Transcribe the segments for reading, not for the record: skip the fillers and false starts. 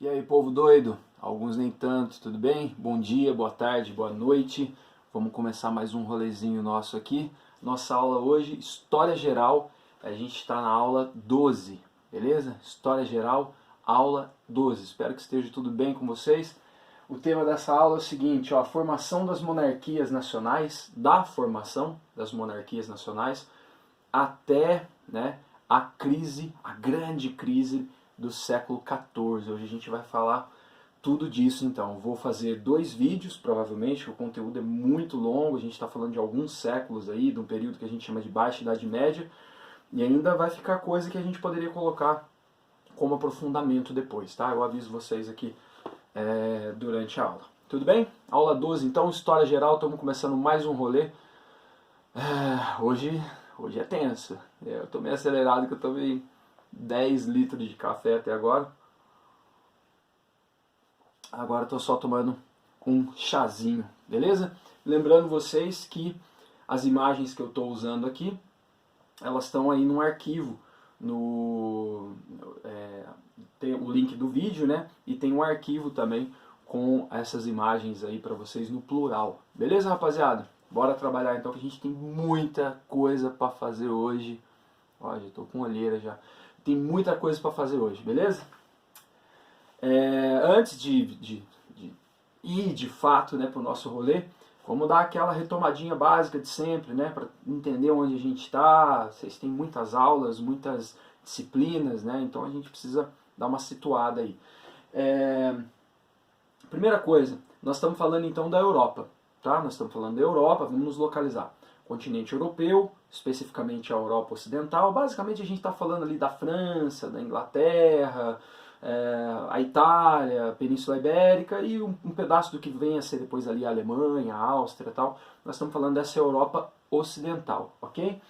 E aí, povo doido? Alguns nem tanto, tudo bem? Bom dia, boa tarde, boa noite. Vamos começar mais um rolezinho nosso aqui. Nossa aula hoje, História Geral. A gente está na aula 12, beleza? História Geral, aula 12. Espero que esteja tudo bem com vocês. O tema dessa aula é o seguinte, ó, a formação das monarquias nacionais, da formação das monarquias nacionais até, a crise, a grande crise do século XIV. Hoje a gente vai falar tudo disso, então. Vou fazer 2 vídeos, provavelmente, o conteúdo é muito longo, a gente está falando de alguns séculos aí, de um período que a gente chama de Baixa Idade Média, e ainda vai ficar coisa que a gente poderia colocar como aprofundamento depois, tá? Eu aviso vocês aqui durante a aula. Tudo bem? Aula 12, então, História Geral, estamos começando mais um rolê. Hoje é tenso. Eu tô meio acelerado que eu tomei 10 litros de café até agora. Agora estou só tomando um chazinho, beleza? Lembrando vocês que as imagens que eu estou usando aqui, elas estão aí num arquivo, tem o link do vídeo, né? E tem um arquivo também com essas imagens aí para vocês no plural. Beleza, rapaziada? Bora trabalhar então, que a gente tem muita coisa para fazer hoje. Ó, já tô com olheira já. Tem muita coisa para fazer hoje, beleza? Antes de ir de fato, né, pro nosso rolê, vamos dar aquela retomadinha básica de sempre, né, para entender onde a gente está. Vocês têm muitas aulas, muitas disciplinas, né, então a gente precisa dar uma situada aí. Primeira coisa, nós estamos falando então da Europa. Tá? Nós estamos falando da Europa, vamos nos localizar. Continente europeu, especificamente a Europa Ocidental. Basicamente a gente está falando ali da França, da Inglaterra, a Itália, a Península Ibérica e um pedaço do que vem a ser depois ali a Alemanha, a Áustria e tal. Nós estamos falando dessa Europa Ocidental, ok?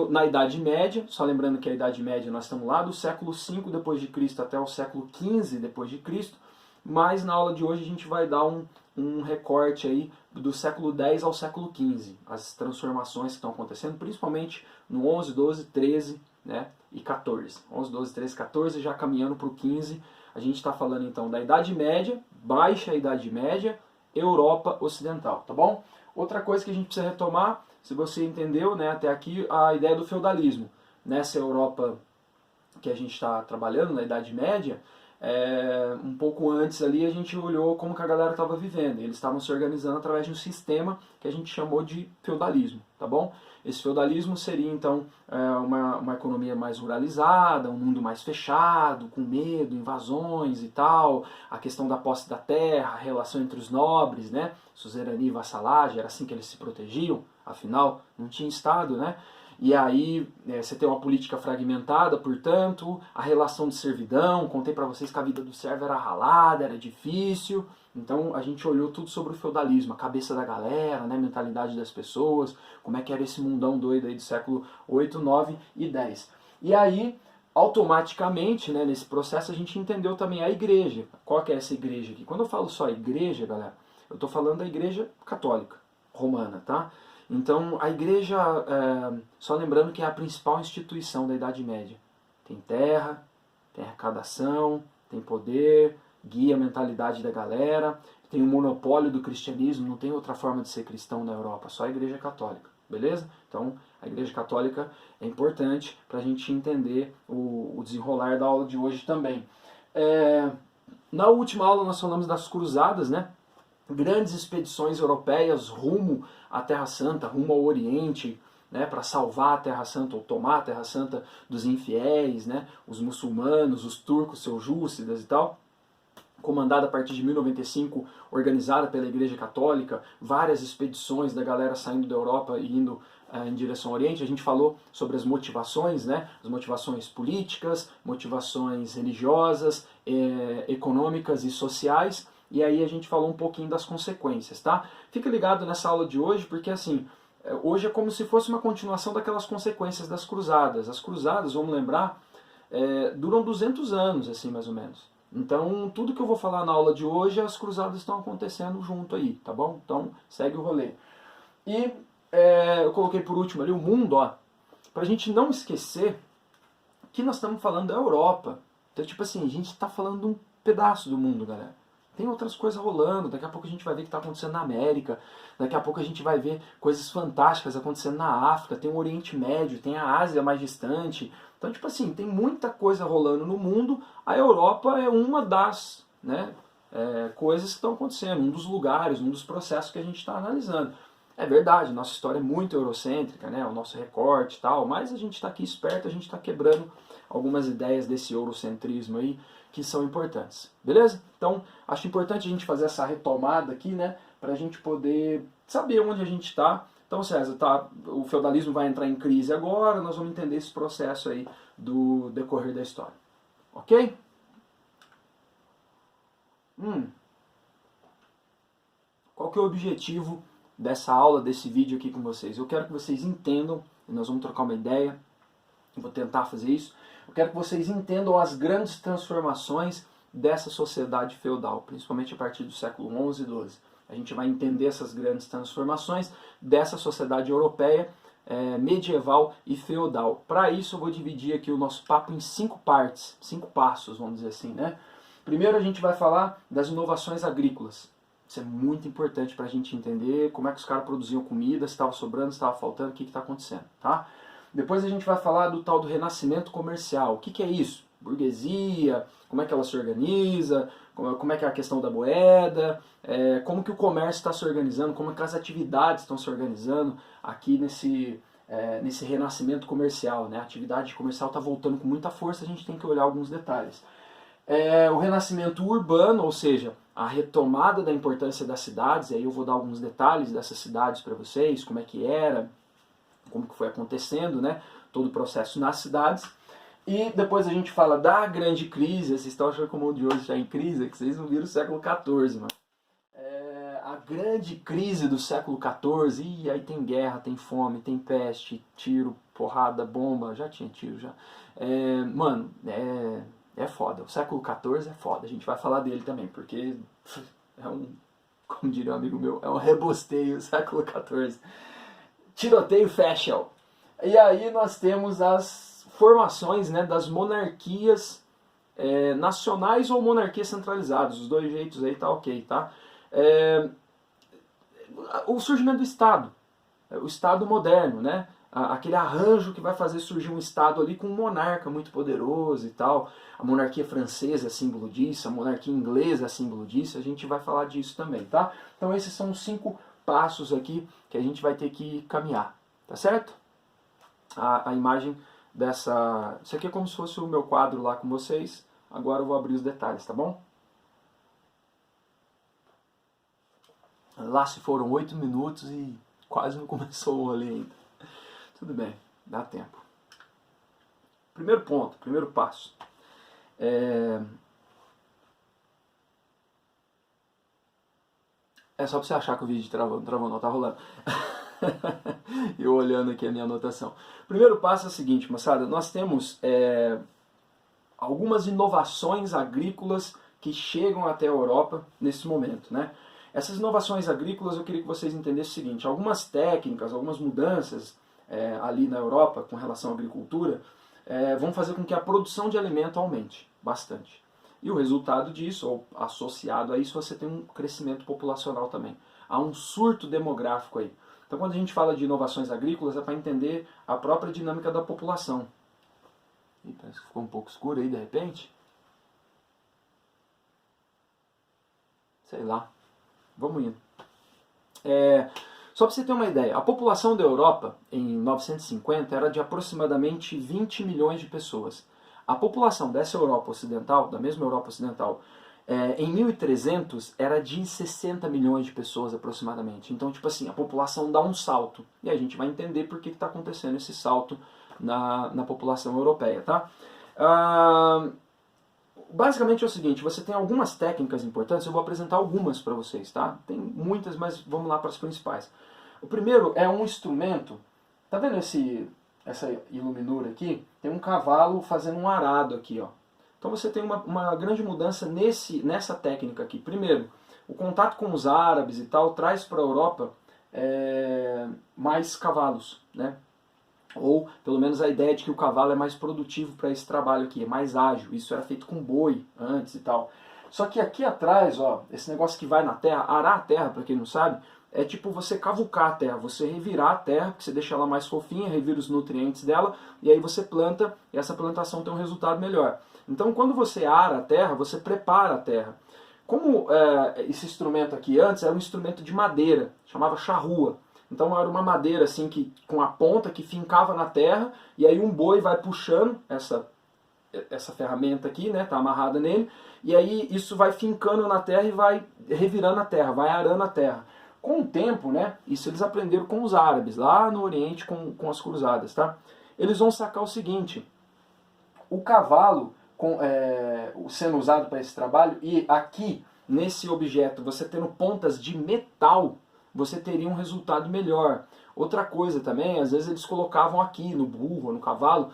Na Idade Média, só lembrando que a Idade Média nós estamos lá do século V depois de Cristo até o século XV depois de Cristo, mas na aula de hoje a gente vai dar um recorte aí do século X ao século XV, as transformações que estão acontecendo, principalmente no 11, 12, 13, né, e 14. 11, 12, 13, 14, já caminhando para o 15, a gente está falando então da Idade Média, Baixa Idade Média, Europa Ocidental, tá bom? Outra coisa que a gente precisa retomar, se você entendeu, né, até aqui, a ideia do feudalismo. Nessa Europa que a gente está trabalhando, na Idade Média, um pouco antes ali a gente olhou como que a galera estava vivendo. Eles estavam se organizando através de um sistema que a gente chamou de feudalismo, tá bom? Esse feudalismo seria então uma economia mais ruralizada, um mundo mais fechado, com medo, invasões e tal, a questão da posse da terra, a relação entre os nobres, né? Suzerania e vassalagem, era assim que eles se protegiam, afinal não tinha Estado, né? E aí você tem uma política fragmentada, portanto, a relação de servidão, contei para vocês que a vida do servo era ralada, era difícil, então a gente olhou tudo sobre o feudalismo, a cabeça da galera, né, a mentalidade das pessoas, como é que era esse mundão doido aí do século 8, 9 e 10. E aí, automaticamente, né, nesse processo, a gente entendeu também a igreja. Qual que é essa igreja aqui? Quando eu falo só igreja, galera, eu estou falando da igreja católica, romana, tá? Então, a igreja, só lembrando que é a principal instituição da Idade Média. Tem terra, tem arrecadação, tem poder, guia a mentalidade da galera, tem o monopólio do cristianismo, não tem outra forma de ser cristão na Europa, só a igreja católica, beleza? Então, a igreja católica é importante para a gente entender o desenrolar da aula de hoje também. Na última aula nós falamos das cruzadas, né? Grandes expedições europeias rumo à Terra Santa, rumo ao Oriente, né, para salvar a Terra Santa ou tomar a Terra Santa dos infiéis, né, os muçulmanos, os turcos seljúcidas e tal. Comandada a partir de 1095, organizada pela Igreja Católica, várias expedições da galera saindo da Europa e indo em direção ao Oriente. A gente falou sobre as motivações, né, as motivações políticas, motivações religiosas, econômicas e sociais. E aí a gente falou um pouquinho das consequências, tá? Fica ligado nessa aula de hoje, porque assim, hoje é como se fosse uma continuação daquelas consequências das cruzadas. As cruzadas, vamos lembrar, duram 200 anos, assim, mais ou menos. Então, tudo que eu vou falar na aula de hoje, as cruzadas estão acontecendo junto aí, tá bom? Então, segue o rolê. E eu coloquei por último ali o mundo, ó, pra gente não esquecer que nós estamos falando da Europa. Então, tipo assim, a gente está falando de um pedaço do mundo, galera. Tem outras coisas rolando, daqui a pouco a gente vai ver o que está acontecendo na América, daqui a pouco a gente vai ver coisas fantásticas acontecendo na África, tem o Oriente Médio, tem a Ásia mais distante. Então, tipo assim, tem muita coisa rolando no mundo, a Europa é uma das, né, coisas que estão acontecendo, um dos lugares, um dos processos que a gente está analisando. É verdade, nossa história é muito eurocêntrica, né, o nosso recorte e tal, mas a gente está aqui esperto, a gente está quebrando algumas ideias desse eurocentrismo aí, que são importantes, beleza? Então, acho importante a gente fazer essa retomada aqui, né, para a gente poder saber onde a gente está. Então, César, o feudalismo vai entrar em crise agora, nós vamos entender esse processo aí do decorrer da história, ok? Qual que é o objetivo dessa aula, desse vídeo aqui com vocês? Eu quero que vocês entendam, e nós vamos trocar uma ideia, eu vou tentar fazer isso. Eu quero que vocês entendam as grandes transformações dessa sociedade feudal, principalmente a partir do século XI e XII. A gente vai entender essas grandes transformações dessa sociedade europeia, medieval e feudal. Para isso eu vou dividir aqui o nosso papo em 5 partes, 5 passos, vamos dizer assim, né? Primeiro a gente vai falar das inovações agrícolas. Isso é muito importante para a gente entender como é que os caras produziam comida, se estava sobrando, se estava faltando, o que está acontecendo, tá? Depois a gente vai falar do tal do renascimento comercial. O que é isso? Burguesia, como é que ela se organiza, como é que é a questão da moeda, como que o comércio está se organizando, como é que as atividades estão se organizando aqui nesse renascimento comercial, né? A atividade comercial está voltando com muita força, a gente tem que olhar alguns detalhes. O renascimento urbano, ou seja, a retomada da importância das cidades, e aí eu vou dar alguns detalhes dessas cidades para vocês, como é que era, como que foi acontecendo, né, todo o processo nas cidades. E depois a gente fala da grande crise. Vocês estão achando que o mundo de hoje está em crise, é que vocês não viram o século XIV, mano. A grande crise do século XIV, e aí tem guerra, tem fome, tem peste, tiro, porrada, bomba, já tinha tiro já. Mano, é foda, o século XIV é foda, a gente vai falar dele também, porque como diria um amigo meu, é um rebosteio o século XIV. Tiroteio fashion. E aí nós temos as formações, né, das monarquias nacionais ou monarquias centralizadas. Os dois jeitos aí tá ok, tá? O surgimento do Estado. O Estado moderno, né? Aquele arranjo que vai fazer surgir um Estado ali com um monarca muito poderoso e tal. A monarquia francesa é símbolo disso, a monarquia inglesa é símbolo disso. A gente vai falar disso também, tá? Então esses são os 5 passos aqui que a gente vai ter que caminhar, tá certo? A imagem dessa... Isso aqui é como se fosse o meu quadro lá com vocês. Agora eu vou abrir os detalhes, tá bom? Lá se foram 8 minutos e quase não começou o rolê ainda. Tudo bem, dá tempo. Primeiro ponto, primeiro passo. É só pra você achar que o vídeo travou, não travou não, tá rolando. Eu olhando aqui a minha anotação. Primeiro passo é o seguinte, moçada, nós temos algumas inovações agrícolas que chegam até a Europa nesse momento, né? Essas inovações agrícolas eu queria que vocês entendessem o seguinte, algumas técnicas, algumas mudanças ali na Europa com relação à agricultura vão fazer com que a produção de alimento aumente bastante. E o resultado disso, ou associado a isso, você tem um crescimento populacional também. Há um surto demográfico aí. Então quando a gente fala de inovações agrícolas é para entender a própria dinâmica da população. Ih, parece que ficou um pouco escuro aí de repente. Sei lá. Vamos indo. Só para você ter uma ideia, a população da Europa em 950 era de aproximadamente 20 milhões de pessoas. A população dessa Europa Ocidental, da mesma Europa Ocidental, em 1300 era de 60 milhões de pessoas aproximadamente. Então, tipo assim, a população dá um salto. E a gente vai entender por que está acontecendo esse salto na população europeia, tá? Basicamente é o seguinte, você tem algumas técnicas importantes, eu vou apresentar algumas para vocês, tá? Tem muitas, mas vamos lá para as principais. O primeiro é um instrumento, tá vendo essa iluminura aqui? Tem um cavalo fazendo um arado aqui, ó. Então você tem uma grande mudança nessa técnica aqui. Primeiro, o contato com os árabes e tal traz para a Europa mais cavalos, né? Ou pelo menos a ideia de que o cavalo é mais produtivo para esse trabalho aqui, é mais ágil. Isso era feito com boi antes e tal. Só que aqui atrás, ó, esse negócio que vai na terra, arar a terra, para quem não sabe, é tipo você cavucar a terra, você revirar a terra, porque você deixa ela mais fofinha, revira os nutrientes dela, e aí você planta, e essa plantação tem um resultado melhor. Então quando você ara a terra, você prepara a terra. Como esse instrumento aqui antes era um instrumento de madeira, chamava charrua. Então era uma madeira assim que com a ponta que fincava na terra, e aí um boi vai puxando essa ferramenta aqui, né, tá amarrada nele, e aí isso vai fincando na terra e vai revirando a terra, vai arando a terra. Com o tempo, né, isso eles aprenderam com os árabes, lá no Oriente com as cruzadas, tá? Eles vão sacar o seguinte, o cavalo sendo usado para esse trabalho, e aqui, nesse objeto, você tendo pontas de metal, você teria um resultado melhor. Outra coisa também, às vezes eles colocavam aqui no burro, no cavalo,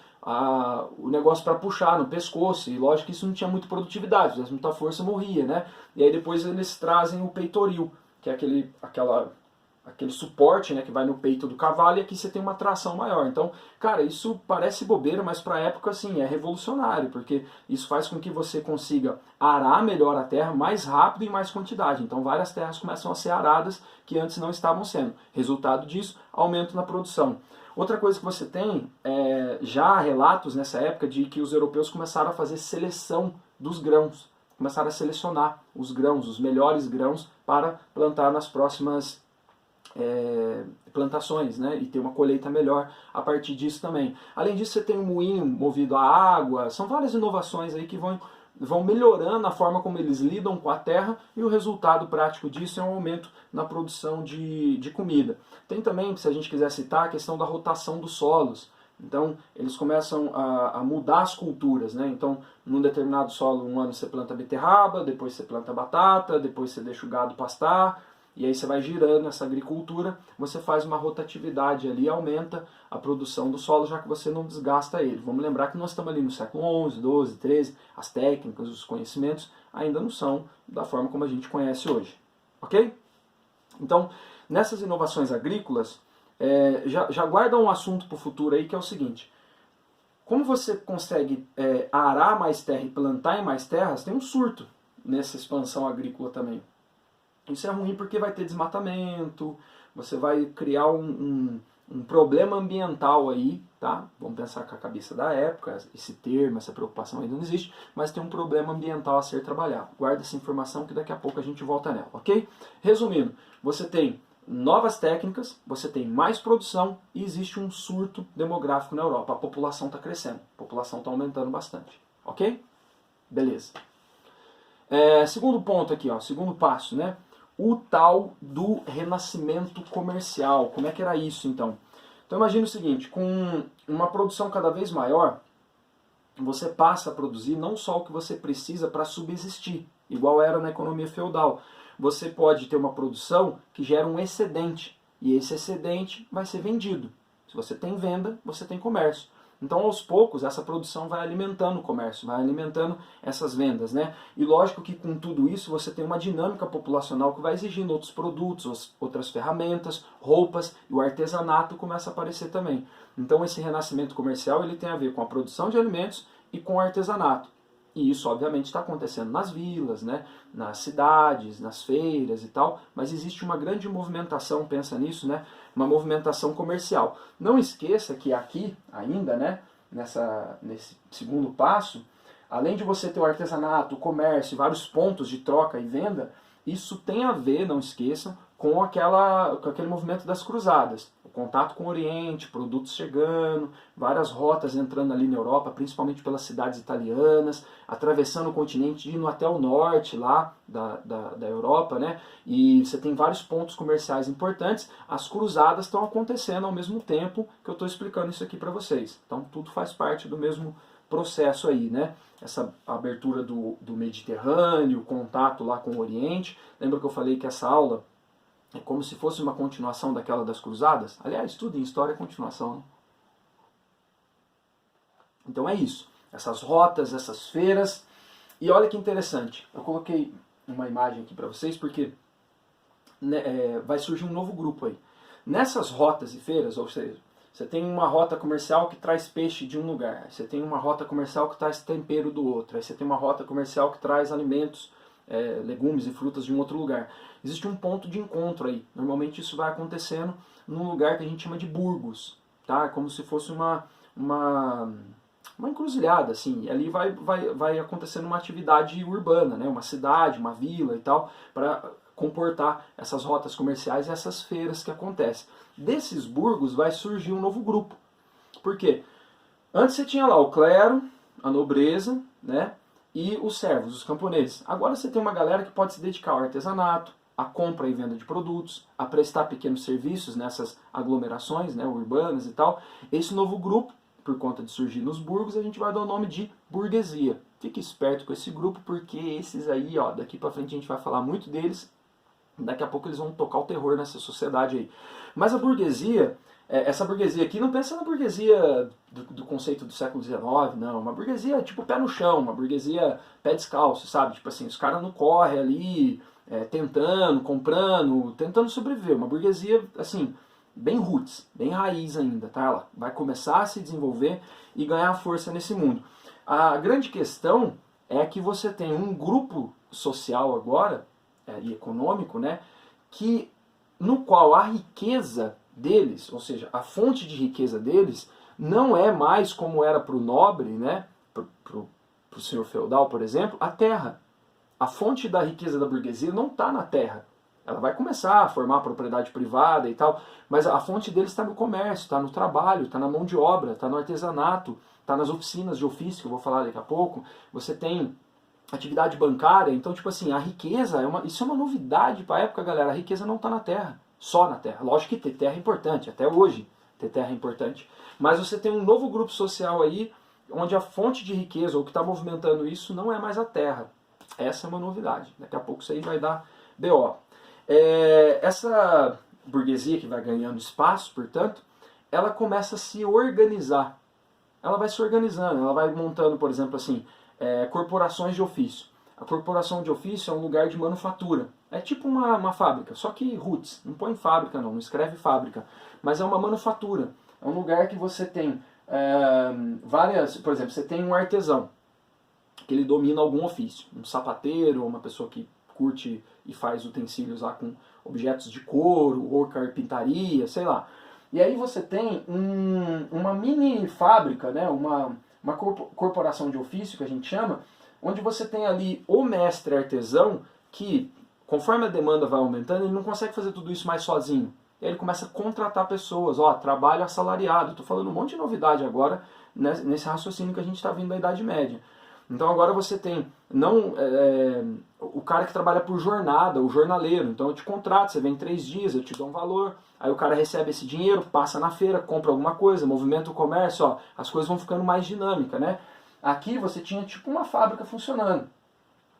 o negócio para puxar no pescoço, e lógico que isso não tinha muita produtividade, se tivesse muita força morria, né? E aí depois eles trazem o peitoril, que é aquele suporte, né, que vai no peito do cavalo, e aqui você tem uma tração maior. Então, cara, isso parece bobeira, mas para a época assim, é revolucionário, porque isso faz com que você consiga arar melhor a terra mais rápido e em mais quantidade. Então várias terras começam a ser aradas que antes não estavam sendo. Resultado disso, aumento na produção. Outra coisa que você tem, já há relatos nessa época de que os europeus começaram a fazer seleção dos grãos, começaram a selecionar os grãos, os melhores grãos para plantar nas próximas plantações, né, e ter uma colheita melhor a partir disso também. Além disso, você tem um moinho movido a água, são várias inovações aí que vão melhorando a forma como eles lidam com a terra, e o resultado prático disso é um aumento na produção de comida. Tem também, se a gente quiser citar, a questão da rotação dos solos. Então, eles começam a mudar as culturas, né? Então, num determinado solo, um ano você planta beterraba, depois você planta batata, depois você deixa o gado pastar, e aí você vai girando essa agricultura, você faz uma rotatividade ali, aumenta a produção do solo, já que você não desgasta ele. Vamos lembrar que nós estamos ali no século XI, XII, XIII, as técnicas, os conhecimentos ainda não são da forma como a gente conhece hoje. Ok? Então, nessas inovações agrícolas, já guarda um assunto para o futuro aí, que é o seguinte: como você consegue arar mais terra e plantar em mais terras, tem um surto nessa expansão agrícola também. Isso é ruim porque vai ter desmatamento, você vai criar um problema ambiental aí, tá? Vamos pensar com a cabeça da época, esse termo, essa preocupação ainda não existe, mas tem um problema ambiental a ser trabalhado. Guarda essa informação que daqui a pouco a gente volta nela, ok? Resumindo, você tem novas técnicas, você tem mais produção e existe um surto demográfico na Europa. A população está crescendo, a população está aumentando bastante, ok? Beleza. Segundo ponto aqui, ó, segundo passo, né? O tal do renascimento comercial. Como é que era isso, então? Então imagine o seguinte, com uma produção cada vez maior, você passa a produzir não só o que você precisa para subsistir, igual era na economia feudal. Você pode ter uma produção que gera um excedente, e esse excedente vai ser vendido. Se você tem venda, você tem comércio. Então, aos poucos, essa produção vai alimentando o comércio, vai alimentando essas vendas, né? E lógico que com tudo isso você tem uma dinâmica populacional que vai exigindo outros produtos, outras ferramentas, roupas, e o artesanato começa a aparecer também. Então, esse renascimento comercial ele tem a ver com a produção de alimentos e com o artesanato. E isso, obviamente, está acontecendo nas vilas, né? Nas cidades, nas feiras e tal, mas existe uma grande movimentação, pensa nisso, né? Uma movimentação comercial. Não esqueça que aqui, ainda, né? Nesse segundo passo, além de você ter o artesanato, o comércio, vários pontos de troca e venda, isso tem a ver, não esqueçam, com aquele movimento das cruzadas. O contato com o Oriente, produtos chegando, várias rotas entrando ali na Europa, principalmente pelas cidades italianas, atravessando o continente, indo até o norte lá da Europa, né? E você tem vários pontos comerciais importantes. As cruzadas estão acontecendo ao mesmo tempo que eu estou explicando isso aqui para vocês. Então tudo faz parte do mesmo processo aí, né? Essa abertura do Mediterrâneo, o contato lá com o Oriente. Lembra que eu falei que essa aula é como se fosse uma continuação daquela das cruzadas? Aliás, tudo em história é continuação, né? Então é isso. Essas rotas, essas feiras. E olha que interessante. Eu coloquei uma imagem aqui para vocês porque vai surgir um novo grupo aí. Nessas rotas e feiras, ou seja, você tem uma rota comercial que traz peixe de um lugar, você tem uma rota comercial que traz tempero do outro, aí você tem uma rota comercial que traz alimentos legumes e frutas de um outro lugar. Existe um ponto de encontro aí. Normalmente isso vai acontecendo num lugar que a gente chama de burgos, tá? Como se fosse uma encruzilhada, assim, e ali vai acontecendo uma atividade urbana, né? Uma cidade, uma vila e tal, para comportar essas rotas comerciais e essas feiras que acontecem. Desses burgos vai surgir um novo grupo. Por quê? Antes você tinha lá o clero, a nobreza, né? E os servos, os camponeses. Agora você tem uma galera que pode se dedicar ao artesanato, à compra e venda de produtos, a prestar pequenos serviços nessas aglomerações, né, urbanas e tal. Esse novo grupo, por conta de surgir nos burgos, a gente vai dar o nome de burguesia. Fique esperto com esse grupo, porque esses aí, ó, daqui pra frente a gente vai falar muito deles. Daqui a pouco eles vão tocar o terror nessa sociedade aí. Mas a burguesia, essa burguesia aqui, não pensa na burguesia do conceito do século XIX, não. Uma burguesia tipo pé no chão, uma burguesia pé descalço, sabe? Tipo assim, os caras não correm ali, tentando, comprando, tentando sobreviver. Uma burguesia, assim, bem roots, bem raiz ainda, tá? Ela vai começar a se desenvolver e ganhar força nesse mundo. A grande questão é que você tem um grupo social agora, e econômico, né, no qual a riqueza deles, ou seja, a fonte de riqueza deles, não é mais como era para o nobre, né, para o senhor feudal, por exemplo, a terra. A fonte da riqueza da burguesia não está na terra. Ela vai começar a formar propriedade privada e tal, mas a fonte deles está no comércio, está no trabalho, está na mão de obra, está no artesanato, está nas oficinas de ofício, que eu vou falar daqui a pouco. Você tem atividade bancária, então, tipo assim, a riqueza, isso é uma novidade para a época, galera. A riqueza não está na terra, só na terra. Lógico que ter terra é importante, até hoje ter terra é importante. Mas você tem um novo grupo social aí, onde a fonte de riqueza, ou que está movimentando isso, não é mais a terra. Essa é uma novidade. Daqui a pouco isso aí vai dar BO. Essa burguesia que vai ganhando espaço, portanto, ela começa a se organizar. Ela vai se organizando, ela vai montando, por exemplo, assim, corporações de ofício. A corporação de ofício é um lugar de manufatura. É tipo uma fábrica, só que roots. Não põe fábrica não escreve fábrica. Mas é uma manufatura. É um lugar que você tem várias... Por exemplo, você tem um artesão, que ele domina algum ofício. Um sapateiro, uma pessoa que curte e faz utensílios lá com objetos de couro, ou carpintaria, sei lá. E aí você tem uma mini fábrica, né, uma corporação de ofício, que a gente chama, onde você tem ali o mestre artesão que, conforme a demanda vai aumentando, ele não consegue fazer tudo isso mais sozinho. E aí ele começa a contratar pessoas, trabalho assalariado. Estou falando um monte de novidade agora nesse raciocínio que a gente está vindo da Idade Média. Então agora você tem o cara que trabalha por jornada, o jornaleiro. Então eu te contrato, você vem 3 dias, eu te dou um valor, aí o cara recebe esse dinheiro, passa na feira, compra alguma coisa, movimenta o comércio, as coisas vão ficando mais dinâmicas, né? Aqui você tinha tipo uma fábrica funcionando.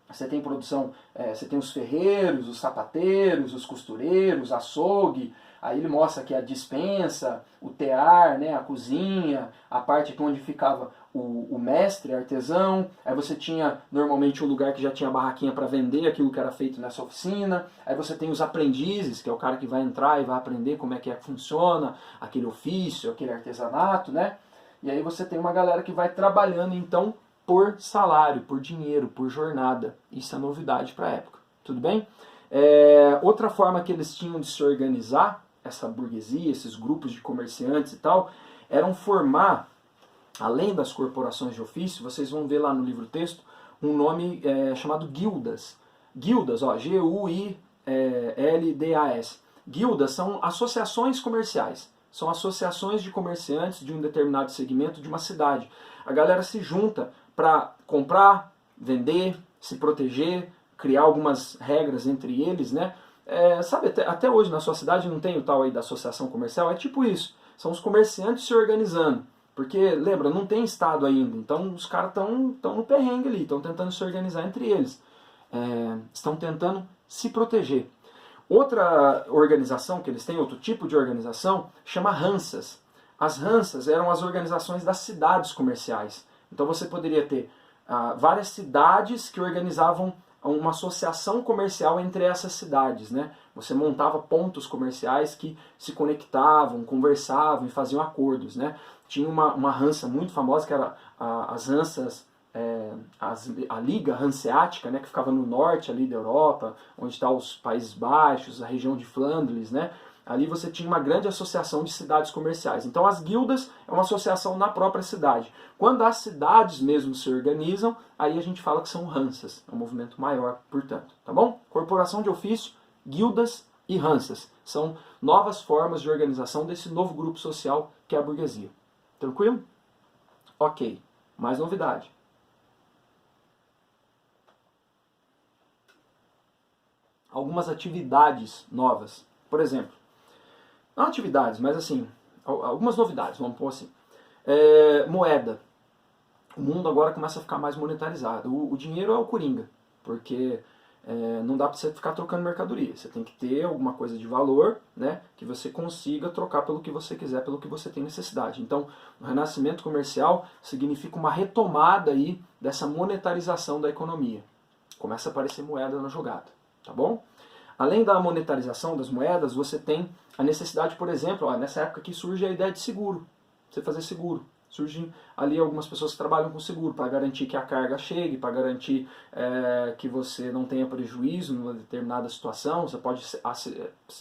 Você tem produção, você tem os ferreiros, os sapateiros, os costureiros, açougue. Aí ele mostra aqui a despensa, o tear, né, a cozinha, a parte aqui onde ficava o mestre artesão. Aí você tinha normalmente um lugar que já tinha barraquinha para vender aquilo que era feito nessa oficina. Aí você tem os aprendizes, que é o cara que vai entrar e vai aprender como é que funciona aquele ofício, aquele artesanato, né? E aí você tem uma galera que vai trabalhando então por salário, por dinheiro, por jornada. Isso é novidade para a época. Tudo bem? Outra forma que eles tinham de se organizar, essa burguesia, esses grupos de comerciantes e tal, eram formar, além das corporações de ofício, vocês vão ver lá no livro-texto, um nome chamado guildas. Guildas, G-U-I-L-D-A-S. Guildas são associações comerciais. São associações de comerciantes de um determinado segmento de uma cidade. A galera se junta para comprar, vender, se proteger, criar algumas regras entre eles, né? Sabe, até hoje na sua cidade não tem o tal aí da associação comercial? É tipo isso. São os comerciantes se organizando. Porque, lembra, não tem Estado ainda. Então os caras estão no perrengue ali, estão tentando se organizar entre eles. Estão tentando se proteger. Outra organização que eles têm, outro tipo de organização, chama Hansas. As Hansas eram as organizações das cidades comerciais. Então você poderia ter várias cidades que organizavam uma associação comercial entre essas cidades, né? Você montava pontos comerciais que se conectavam, conversavam e faziam acordos, né? Tinha uma Hansa muito famosa, que era as Hansas a Liga Hanseática, né, que ficava no norte ali da Europa, onde estão os Países Baixos, a região de Flandres, né, ali você tinha uma grande associação de cidades comerciais. Então as guildas é uma associação na própria cidade. Quando as cidades mesmo se organizam, aí a gente fala que são Hansas, é um movimento maior, portanto, tá bom? Corporação de ofício, guildas e Hansas são novas formas de organização desse novo grupo social que é a burguesia. Tranquilo? Ok, mais novidade. Algumas atividades novas. Por exemplo, não atividades, mas assim, algumas novidades, vamos pôr assim. Moeda. O mundo agora começa a ficar mais monetarizado. O dinheiro é o coringa, porque não dá para você ficar trocando mercadoria. Você tem que ter alguma coisa de valor, né, que você consiga trocar pelo que você quiser, pelo que você tem necessidade. Então, o renascimento comercial significa uma retomada aí dessa monetarização da economia. Começa a aparecer moeda na jogada, tá bom? Além da monetarização das moedas, você tem a necessidade, por exemplo, nessa época que surge a ideia de seguro, você fazer seguro. Surgem ali algumas pessoas que trabalham com seguro para garantir que a carga chegue, para garantir que você não tenha prejuízo numa determinada situação, você pode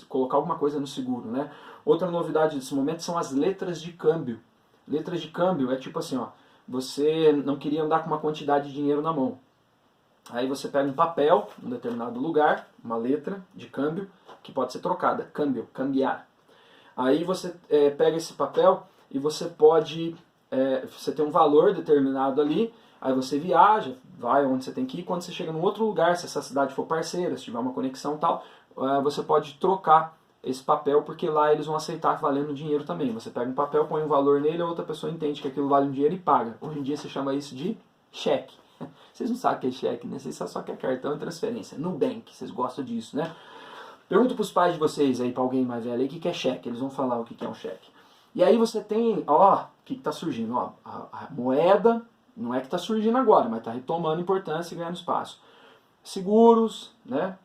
colocar alguma coisa no seguro, né? Outra novidade desse momento são as letras de câmbio. Letras de câmbio é tipo assim, ó, você não queria andar com uma quantidade de dinheiro na mão. Aí você pega um papel, em um determinado lugar, uma letra de câmbio, que pode ser trocada, câmbio, cambiar. Aí você pega esse papel e você pode, você tem um valor determinado ali, aí você viaja, vai onde você tem que ir, quando você chega num outro lugar, se essa cidade for parceira, se tiver uma conexão e tal, você pode trocar esse papel, porque lá eles vão aceitar valendo dinheiro também. Você pega um papel, põe um valor nele, a outra pessoa entende que aquilo vale um dinheiro e paga. Hoje em dia se chama isso de cheque. Vocês não sabem o que é cheque, né? Vocês sabem só que é cartão e transferência. Nubank, vocês gostam disso, né? Pergunta para os pais de vocês aí, para alguém mais velho aí, o que é cheque. Eles vão falar o que é um cheque. E aí você tem, ó, o que está surgindo? Ó, a moeda, não é que está surgindo agora, mas está retomando importância e ganhando espaço. Seguros, né?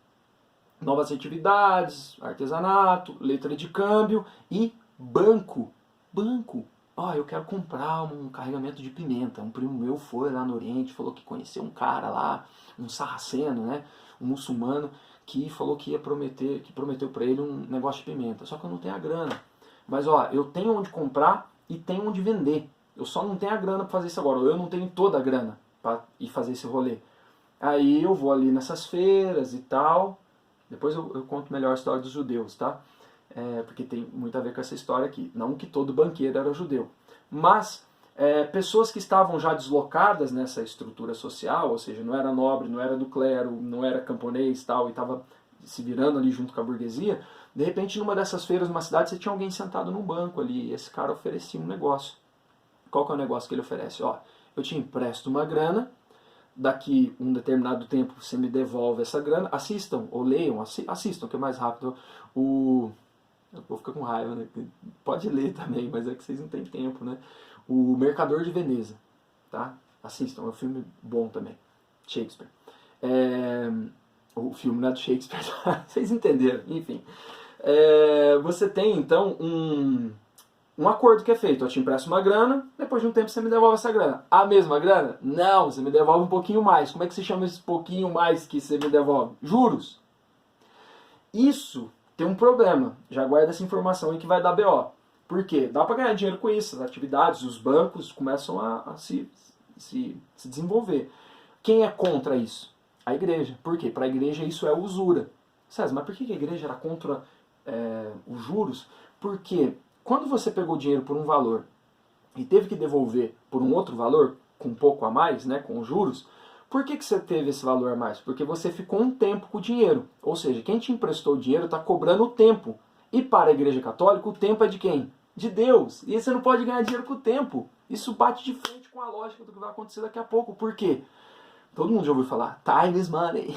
Novas atividades, artesanato, letra de câmbio e banco. Banco. Ó, eu quero comprar um carregamento de pimenta. Um primo meu foi lá no Oriente, falou que conheceu um cara lá, um sarraceno, né? Um muçulmano, que falou que prometeu para ele um negócio de pimenta. Só que eu não tenho a grana. Mas ó, eu tenho onde comprar e tenho onde vender. Eu só não tenho a grana para fazer isso agora. Eu não tenho toda a grana para ir fazer esse rolê. Aí eu vou ali nessas feiras e tal. Depois eu conto melhor a história dos judeus, tá? Porque tem muito a ver com essa história aqui. Não que todo banqueiro era judeu. Mas pessoas que estavam já deslocadas nessa estrutura social, ou seja, não era nobre, não era do clero, não era camponês tal, e estava se virando ali junto com a burguesia, de repente numa dessas feiras numa cidade você tinha alguém sentado num banco ali, e esse cara oferecia um negócio. Qual que é o negócio que ele oferece? Ó, eu te empresto uma grana, daqui um determinado tempo você me devolve essa grana, assistam, ou leiam, assistam, que é mais rápido. Eu vou ficar com raiva, né? Pode ler também, mas é que vocês não têm tempo, né? O Mercador de Veneza, tá? Assistam, é um filme bom também. Shakespeare. O filme não é do Shakespeare, vocês entenderam, enfim. Você tem, então, um acordo que é feito. Eu te empresto uma grana, depois de um tempo você me devolve essa grana. A mesma grana? Não, você me devolve um pouquinho mais. Como é que se chama esse pouquinho mais que você me devolve? Juros. Isso tem um problema. Já guarda essa informação aí que vai dar BO. Por quê? Dá para ganhar dinheiro com isso. As atividades, os bancos começam a se desenvolver. Quem é contra isso? A igreja. Por quê? Para a igreja isso é usura. César, mas por que a igreja era contra os juros? Porque quando você pegou dinheiro por um valor e teve que devolver por um outro valor, com um pouco a mais, né, com os juros, por que você teve esse valor a mais? Porque você ficou um tempo com o dinheiro. Ou seja, quem te emprestou o dinheiro está cobrando o tempo. E para a Igreja Católica, o tempo é de quem? De Deus. E você não pode ganhar dinheiro com o tempo. Isso bate de frente com a lógica do que vai acontecer daqui a pouco. Por quê? Todo mundo já ouviu falar, time is money,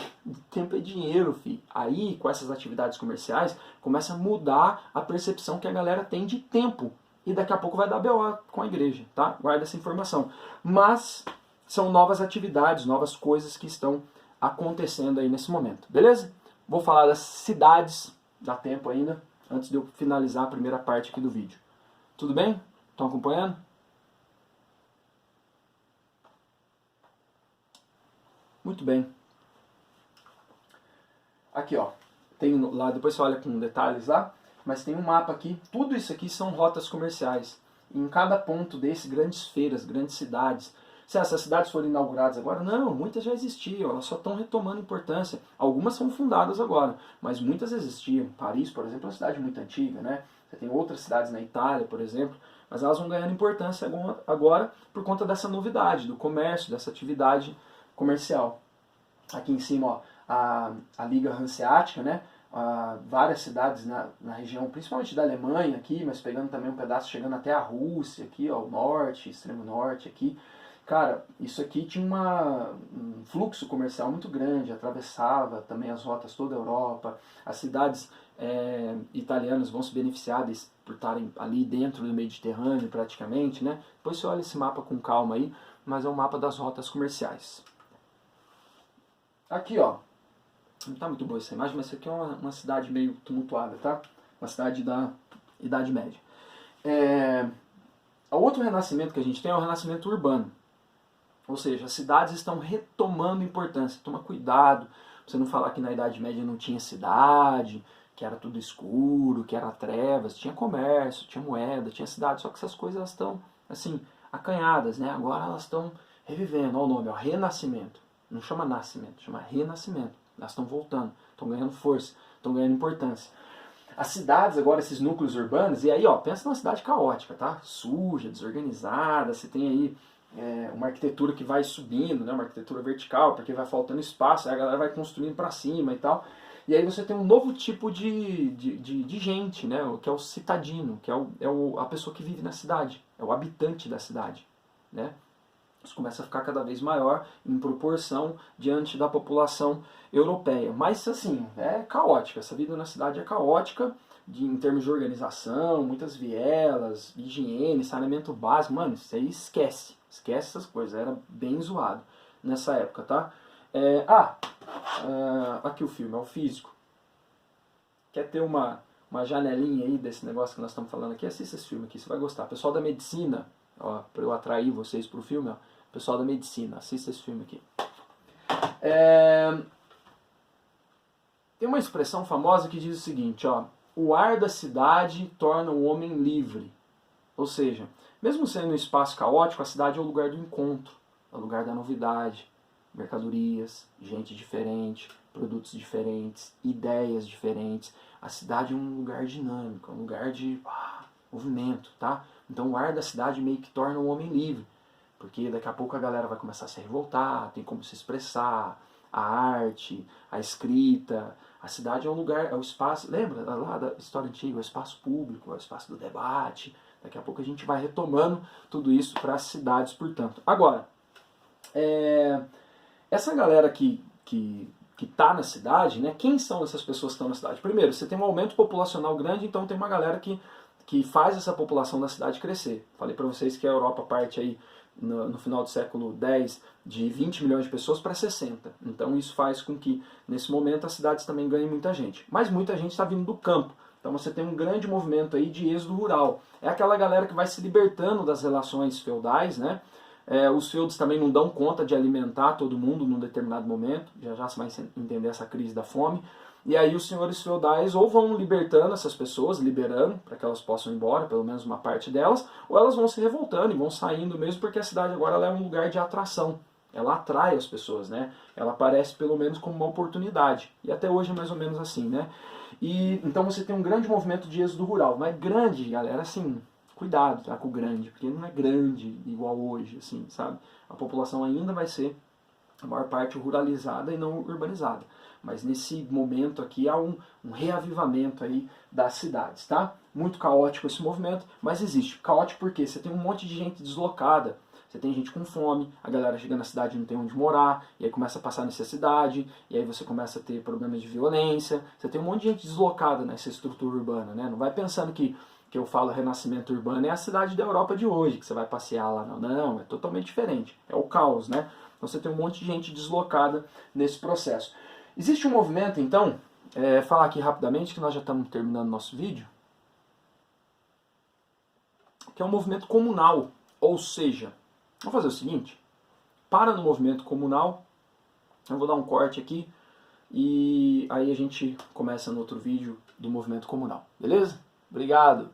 tempo é dinheiro, filho. Aí, com essas atividades comerciais, começa a mudar a percepção que a galera tem de tempo. E daqui a pouco vai dar BO com a igreja, tá? Guarda essa informação. Mas são novas atividades, novas coisas que estão acontecendo aí nesse momento, beleza? Vou falar das cidades, dá tempo ainda, antes de eu finalizar a primeira parte aqui do vídeo. Tudo bem? Estão acompanhando? Muito bem. Aqui, ó, tem lá, depois você olha com detalhes lá, mas tem um mapa aqui. Tudo isso aqui são rotas comerciais. E em cada ponto desse, grandes feiras, grandes cidades. Se essas cidades foram inauguradas agora, não, muitas já existiam, elas só estão retomando importância. Algumas são fundadas agora, mas muitas existiam. Paris, por exemplo, é uma cidade muito antiga, né? Você tem outras cidades na Itália, por exemplo, mas elas vão ganhando importância agora por conta dessa novidade, do comércio, dessa atividade comercial. Aqui em cima, ó, a Liga Hanseática, né? Várias cidades na região, principalmente da Alemanha aqui, mas pegando também um pedaço, chegando até a Rússia aqui, ó, o norte, extremo norte aqui. Cara, isso aqui tinha um fluxo comercial muito grande, atravessava também as rotas toda a Europa. As cidades italianas vão se beneficiar por estarem ali dentro do Mediterrâneo praticamente, né? Depois você olha esse mapa com calma aí, mas é um mapa das rotas comerciais. Aqui, ó, não está muito boa essa imagem, mas isso aqui é uma cidade meio tumultuada, tá? Uma cidade da Idade Média. O outro renascimento que a gente tem é o renascimento urbano. Ou seja, as cidades estão retomando importância. Toma cuidado pra você não falar que na Idade Média não tinha cidade, que era tudo escuro, que era trevas. Tinha comércio, tinha moeda, tinha cidade. Só que essas coisas estão, assim, acanhadas, né? Agora elas estão revivendo. Olha o nome, ó, renascimento. Não chama nascimento, chama renascimento. Elas estão voltando, estão ganhando força, estão ganhando importância. As cidades agora, esses núcleos urbanos, e aí, ó, pensa numa cidade caótica, tá? Suja, desorganizada, você tem aí uma arquitetura que vai subindo, né? Uma arquitetura vertical, porque vai faltando espaço, aí a galera vai construindo para cima e tal. E aí você tem um novo tipo de gente, né? Que é o citadino, que a pessoa que vive na cidade, é o habitante da cidade, né? Isso começa a ficar cada vez maior em proporção diante da população europeia. Mas assim, é caótica, essa vida na cidade é caótica em termos de organização, muitas vielas, higiene, saneamento básico. Mano, isso aí esquece essas coisas, era bem zoado nessa época, tá? Aqui o filme, é o Físico. Quer ter uma janelinha aí desse negócio que nós estamos falando aqui? Assista esse filme aqui, você vai gostar. Pessoal da medicina, ó, para eu atrair vocês pro filme, ó, pessoal da medicina, assista esse filme aqui. Tem uma expressão famosa que diz o seguinte, ó, o ar da cidade torna o homem livre. Ou seja, mesmo sendo um espaço caótico, a cidade é o lugar do encontro, é o lugar da novidade, mercadorias, gente diferente, produtos diferentes, ideias diferentes. A cidade é um lugar dinâmico, é um lugar de movimento, tá? Então o ar da cidade meio que torna o homem livre. Porque daqui a pouco a galera vai começar a se revoltar, tem como se expressar, a arte, a escrita. A cidade é um lugar, é o espaço, lembra lá da história antiga, é o espaço público, é o espaço do debate. Daqui a pouco a gente vai retomando tudo isso para as cidades, portanto. Agora, essa galera que está na cidade, né, quem são essas pessoas que estão na cidade? Primeiro, você tem um aumento populacional grande, então tem uma galera que faz essa população da cidade crescer. Falei para vocês que a Europa parte aí no final do século X de 20 milhões de pessoas para 60. Então isso faz com que, nesse momento, as cidades também ganhem muita gente. Mas muita gente está vindo do campo. Então você tem um grande movimento aí de êxodo rural. É aquela galera que vai se libertando das relações feudais, né? Os feudos também não dão conta de alimentar todo mundo num determinado momento. Já já você vai entender essa crise da fome. E aí os senhores feudais ou vão libertando essas pessoas, liberando para que elas possam ir embora, pelo menos uma parte delas, ou elas vão se revoltando e vão saindo mesmo, porque a cidade agora ela é um lugar de atração. Ela atrai as pessoas, né? Ela aparece pelo menos como uma oportunidade. E até hoje é mais ou menos assim, né? E então você tem um grande movimento de êxodo rural. Não é grande, galera, assim, cuidado, tá, com o grande, porque não é grande igual hoje, assim, sabe? A população ainda vai ser a maior parte ruralizada e não urbanizada. Mas nesse momento aqui há um reavivamento aí das cidades, tá? Muito caótico esse movimento, mas existe. Caótico porque você tem um monte de gente deslocada, você tem gente com fome, a galera chega na cidade e não tem onde morar, e aí começa a passar necessidade, e aí você começa a ter problemas de violência, você tem um monte de gente deslocada nessa estrutura urbana, né? Não vai pensando que eu falo renascimento urbano é a cidade da Europa de hoje, que você vai passear lá, não, é totalmente diferente, é o caos, né? Então você tem um monte de gente deslocada nesse processo. Existe um movimento, então, falar aqui rapidamente, que nós já estamos terminando nosso vídeo, que é um movimento comunal, ou seja, vamos fazer o seguinte, para no movimento comunal, Eu vou dar um corte aqui e aí a gente começa no outro vídeo do movimento comunal, beleza? Obrigado!